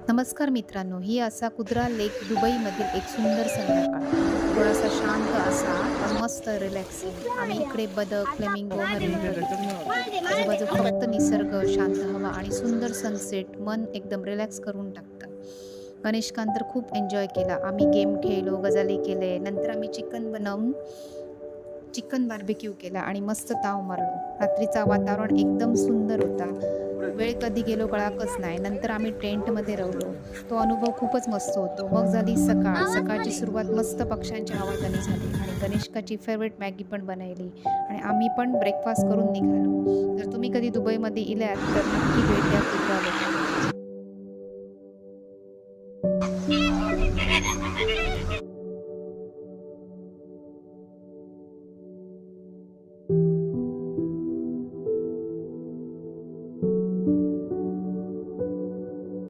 नमस्कार मित्रांनो, ही असा कुद्रा लेक दुबईमधील एक सुंदर संध्याकाळ. थोडासा शांत असा पण मस्त रिलॅक्सिंग. आम्ही इकडे बदक, फ्लेमिंगो, हरिण बघितले. आजूबाजू फक्त निसर्ग, शांत हवा आणि सुंदर सनसेट मन एकदम रिलॅक्स करून टाकतं. कनिष्कांत तर खूप एन्जॉय केला. आम्ही गेम खेळलो, गजाली केले. नंतर आम्ही चिकन बार्बेक्यू केला आणि मस्त ताव मारलो. रात्रीचा वातावरण एकदम सुंदर होता. वेळ कधी गेलो कळाकच नाही. नंतर आम्ही टेंटमध्ये रवलो. तो अनुभव खूपच मस्त होतो. मग झाली सकाळ. सकाळची सुरुवात मस्त पक्ष्यांच्या आवाजाने झाली आणि कनिष्काची फेव्हरेट मॅगी पण बनवली आणि आम्ही पण ब्रेकफास्ट करून निघालो. जर तुम्ही कधी दुबईमध्ये इल्यात तर नक्की भेट द्या कुर्ला लेकला.